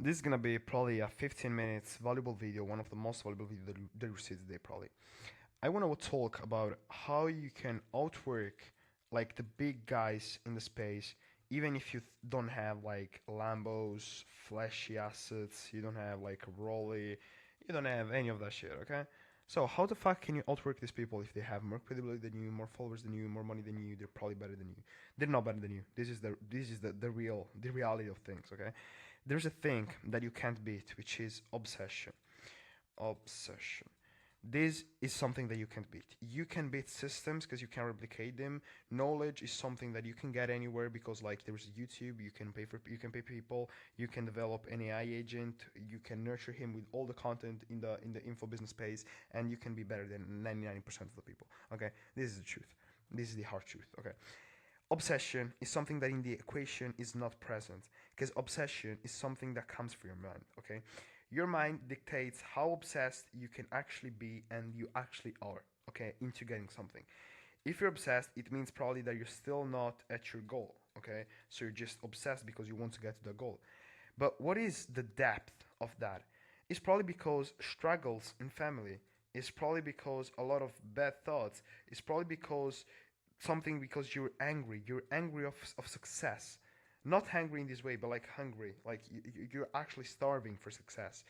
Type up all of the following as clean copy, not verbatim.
This is gonna be probably a 15 minutes valuable video, one of the most valuable videos that you see today probably. I want to talk about how you can outwork like the big guys in the space, even if you don't have like Lambos, flashy assets, you don't have like a Rolly, you don't have any of that shit, okay? So how the fuck can you outwork these people if they have more credibility than you, more followers than you, more money than you? They're probably better than you. They're not better than you. This is the reality of things, okay? There's a thing that you can't beat, which is obsession. Obsession. This is something that you can't beat. You can beat systems because you can replicate them. Knowledge is something that you can get anywhere because like there's YouTube, you can pay people, you can develop an AI agent, you can nurture him with all the content in the info business space, and you can be better than 99% of the people. Okay? This is the truth. This is the hard truth. Okay. Obsession is something that in the equation is not present because obsession is something that comes from your mind. Okay, your mind dictates how obsessed you can actually be and you actually are, okay, into getting something. If you're obsessed, it means probably that you're still not at your goal. Okay, so you're just obsessed because you want to get to the goal. But what is the depth of that? It's probably because struggles in family. It's probably because a lot of bad thoughts. It's probably because something because you're angry. You're angry of success. Not hungry in this way, but like hungry. Like you're actually starving for success.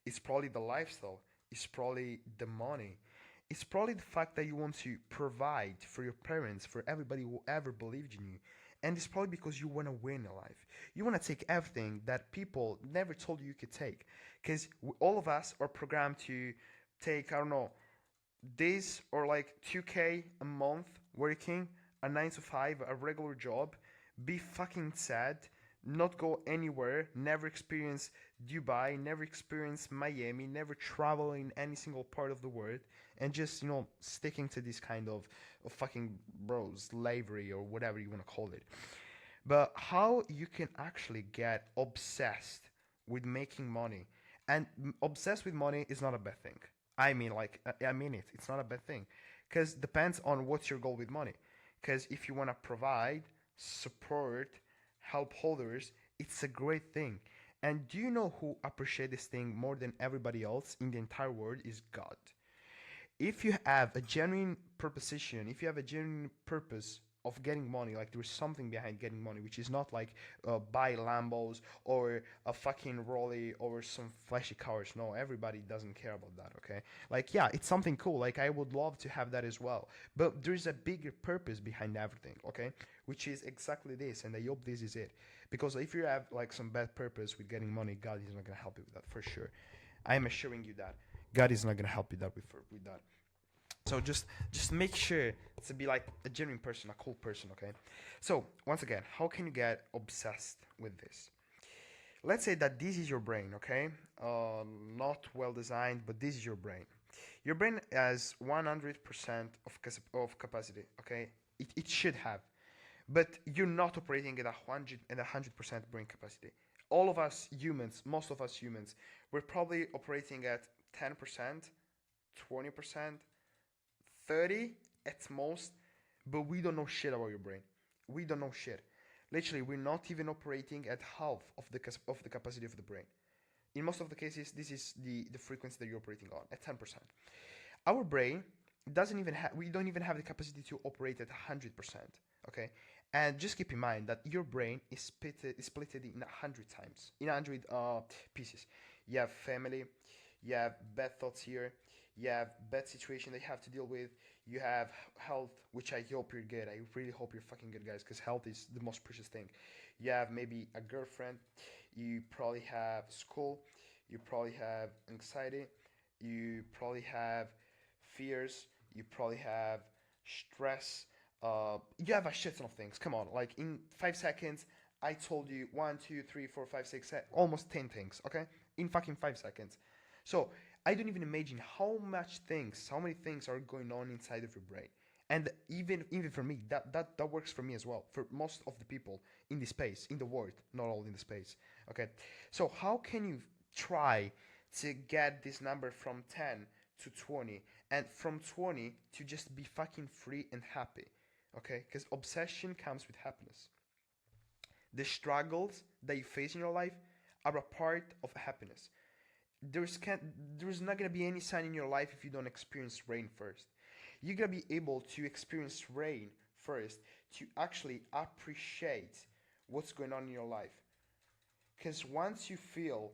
It's probably the lifestyle. It's probably the money. It's probably the fact that you want to provide for your parents, for everybody who ever believed in you. And it's probably because you want to win in life. You want to take everything that people never told you could take. Because all of us are programmed to take, I don't know, days or like 2K a month working a 9 to 5, a regular job, be fucking sad, not go anywhere, never experience Dubai, never experience Miami, never travel in any single part of the world, and just, sticking to this kind of fucking slavery or whatever you want to call it. But how you can actually get obsessed with making money, and obsessed with money is not a bad thing. I mean, like, I mean it. It's not a bad thing, because depends on what's your goal with money. Because if you want to provide, support, help others, it's a great thing. And do you know who appreciate this thing more than everybody else in the entire world is God. If you have a genuine proposition, if you have a genuine purpose of getting money, like there's something behind getting money, which is not like buy Lambos or a fucking Rolly or some flashy cars. No, everybody doesn't care about that. Okay, like yeah, it's something cool. Like I would love to have that as well, but there's a bigger purpose behind everything. Okay, which is exactly this, and I hope this is it. Because if you have like some bad purpose with getting money, God is not gonna help you with that for sure. I am assuring you that God is not gonna help you with that. So just make sure to be like a genuine person, a cool person, okay? So once again, how can you get obsessed with this? Let's say that this is your brain, okay? Not well designed, but this is your brain. Your brain has 100% of capacity, okay? It should have, but you're not operating at 100% brain capacity. All of us humans, most of us humans, we're probably operating at 10%, 20%, 30 at most, but we don't know shit about your brain. We don't know shit. Literally, we're not even operating at half of the capacity of the brain. In most of the cases, this is the frequency that you're operating on at 10%. Our brain doesn't even have we don't even have the capacity to operate at 100%. Okay, and just keep in mind that your brain is split in 100 times, in 100 pieces. You have family, you have bad thoughts here, you have bad situation that you have to deal with, you have health, which I hope you're good. I really hope you're fucking good, guys, because health is the most precious thing. You have maybe a girlfriend, you probably have school, you probably have anxiety, you probably have fears, you probably have stress, you have a shit ton of things. Come on, like in 5 seconds, I told you one, two, three, four, five, six, almost 10 things. Okay, in fucking 5 seconds. So I don't even imagine how many things are going on inside of your brain. And even for me, that works for me as well. For most of the people in the space, in the world, not all in the space. Okay, so how can you try to get this number from 10 to 20 and from 20 to just be fucking free and happy? Okay, because obsession comes with happiness. The struggles that you face in your life are a part of happiness. There's not gonna be any sign in your life if you don't experience rain first. You're gonna be able to experience rain first to actually appreciate what's going on in your life. Because once you feel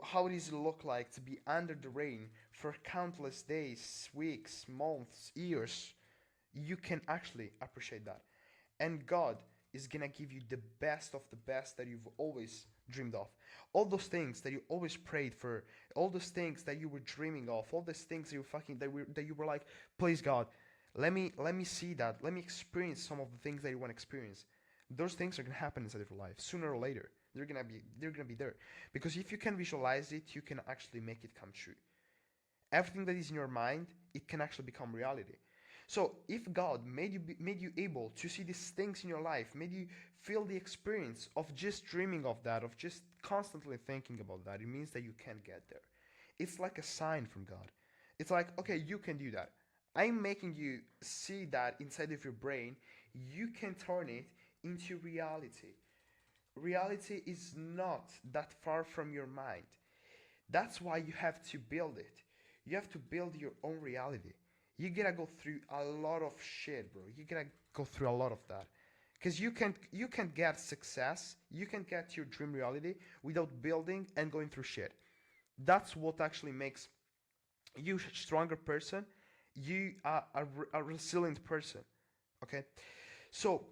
how does it look like to be under the rain for countless days, weeks, months, years, you can actually appreciate that. And God is gonna give you the best of the best that you've always dreamed of. All those things that you always prayed for, all those things that you were dreaming of, all those things that you were like, please God, let me see that, let me experience some of the things that you want to experience. Those things are gonna happen inside of your life sooner or later. They're gonna be there because if you can visualize it, you can actually make it come true. Everything that is in your mind, it can actually become reality. So if God made you able to see these things in your life, made you feel the experience of just dreaming of that, of just constantly thinking about that, it means that you can get there. It's like a sign from God. It's like, okay, you can do that. I'm making you see that inside of your brain, you can turn it into reality. Reality is not that far from your mind. That's why you have to build it. You have to build your own reality. You gotta go through a lot of shit, bro. You gotta go through a lot of that. Because you can get success, you can get your dream reality without building and going through shit. That's what actually makes you a stronger person. You are a resilient person. Okay? So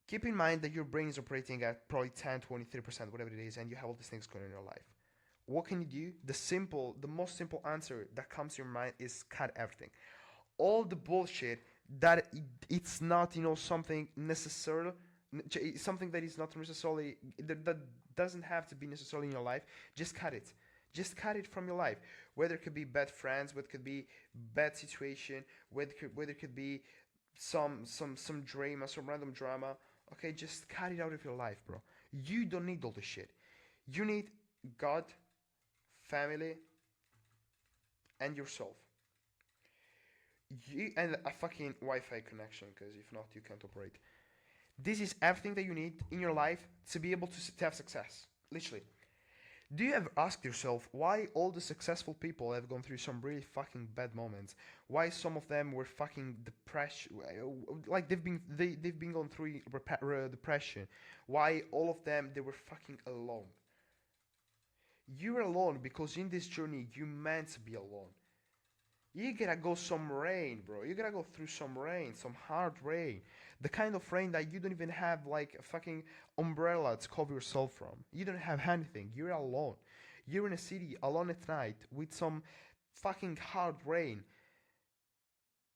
keep in mind that your brain is operating at probably 10, 20, 30%, whatever it is, and you have all these things going on in your life. What can you do? The most simple answer that comes to your mind is cut everything. All the bullshit that it's not, something necessary, something that is not necessarily, that doesn't have to be necessarily in your life, just cut it. Just cut it from your life. Whether it could be bad friends, whether it could be bad situation, whether it could be some drama, some random drama. Okay, just cut it out of your life, bro. You don't need all this shit. You need God, family, and yourself. And a fucking Wi-Fi connection, because if not, you can't operate. This is everything that you need in your life to be able to have success. Literally. Do you ever ask yourself why all the successful people have gone through some really fucking bad moments? Why some of them were fucking depression, like they've been going through depression? Why all of them they were fucking alone? You're alone because in this journey you meant to be alone. You gotta go some rain, bro. You gotta go through some rain, some hard rain. The kind of rain that you don't even have like a fucking umbrella to cover yourself from. You don't have anything. You're alone. You're in a city alone at night with some fucking hard rain.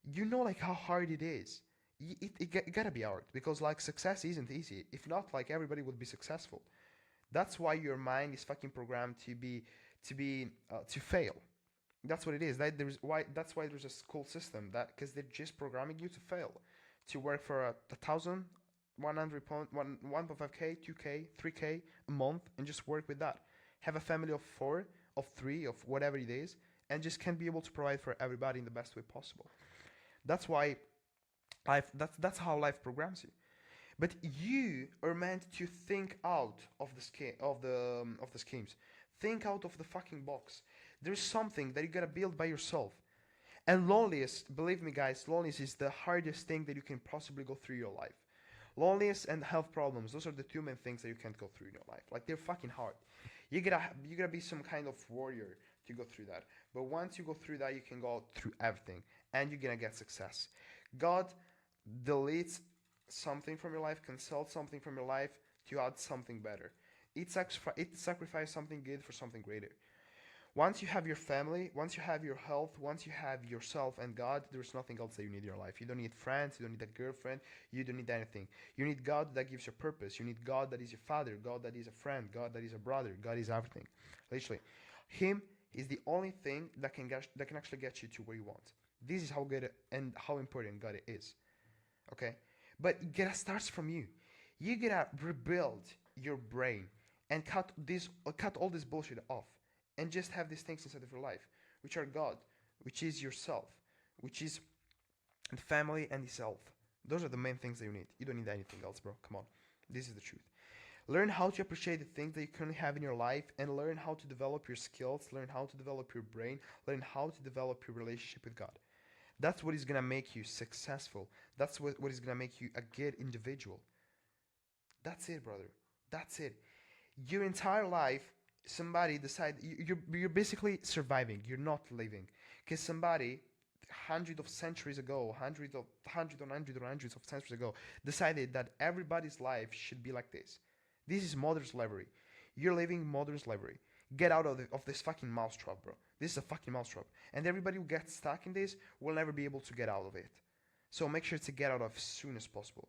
You know like how hard it is. It gotta be hard because like success isn't easy. If not, like everybody would be successful. That's why your mind is fucking programmed to fail. That's what it is. That's why there's a school system that because they're just programming you to fail, to work for a thousand, 100 pound, 1.5k, 2k, 3k a month, and just work with that. Have a family of four, of three, of whatever it is, and just can't be able to provide for everybody in the best way possible. That's why life. That's how life programs you. But you are meant to think out of the schemes. Think out of the fucking box. There's something that you gotta build by yourself. And loneliness, believe me guys, loneliness is the hardest thing that you can possibly go through your life. Loneliness and health problems, those are the two main things that you can't go through in your life. Like they're fucking hard. You gotta be some kind of warrior to go through that. But once you go through that, you can go through everything. And you're gonna get success. God deletes something from your life, cancels something from your life to add something better. It sacrifices something good for something greater. Once you have your family, once you have your health, once you have yourself and God, there's nothing else that you need in your life. You don't need friends, you don't need a girlfriend, you don't need anything. You need God that gives you purpose. You need God that is your father, God that is a friend, God that is a brother, God is everything. Literally. Him is the only thing that can actually get you to where you want. This is how good and how important God is. Okay? But it gotta start from you. You gotta rebuild your brain and cut all this bullshit off. And just have these things inside of your life, which are God, which is yourself, which is the family and the self. Those are the main things that you need. You don't need anything else, bro. Come on. This is the truth. Learn how to appreciate the things that you currently have in your life, and learn how to develop your skills, learn how to develop your brain, learn how to develop your relationship with God. That's what is gonna make you successful. That's what is gonna make you a good individual. That's it, brother. That's it. Your entire life, somebody decide you're basically surviving. You're not living, because somebody hundreds of centuries ago, hundreds of centuries ago, decided that everybody's life should be like this. This is modern slavery. You're living modern slavery. Get out of this fucking mousetrap, bro. This is a fucking mousetrap, and everybody who gets stuck in this will never be able to get out of it. So make sure to get out of as soon as possible.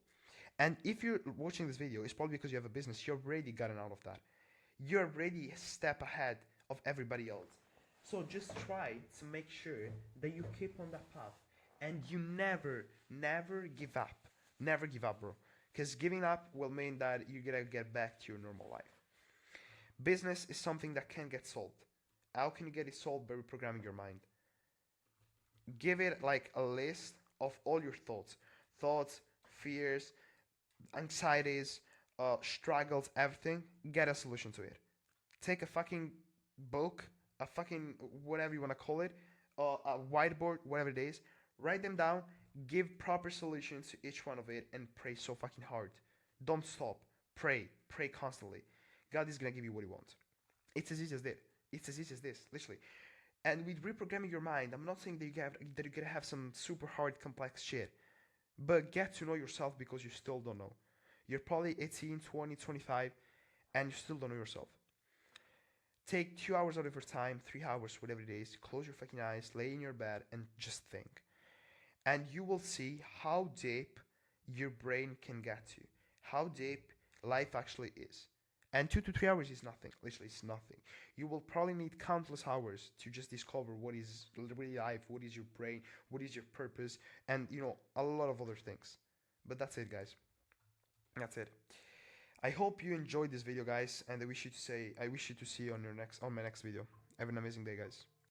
And if you're watching this video, it's probably because you have a business. You've already gotten out of that. You're already a step ahead of everybody else. So just try to make sure that you keep on that path. And you never, never give up. Never give up, bro. Because giving up will mean that you're going to get back to your normal life. Business is something that can get solved. How can you get it solved? By reprogramming your mind. Give it like a list of all your thoughts, fears, anxieties, struggles, everything. Get a solution to it. Take a fucking book, a fucking whatever you want to call it, a whiteboard, whatever it is. Write them down. Give proper solutions to each one of it, and pray so fucking hard. Don't stop. Pray constantly. God is gonna give you what you want. It's as easy as that. It's as easy as this, literally. And with reprogramming your mind, I'm not saying that you're gonna have some super hard, complex shit, but get to know yourself, because you still don't know. You're probably 18, 20, 25, and you still don't know yourself. Take 2 hours out of your time, 3 hours, whatever it is. Close your fucking eyes, lay in your bed, and just think. And you will see how deep your brain can get to, how deep life actually is. And 2 to 3 hours is nothing. Literally, it's nothing. You will probably need countless hours to just discover what is really life, what is your brain, what is your purpose, and a lot of other things. But that's it, guys. That's it. I hope you enjoyed this video, guys, and I wish you to see you on my next video. Have an amazing day, guys.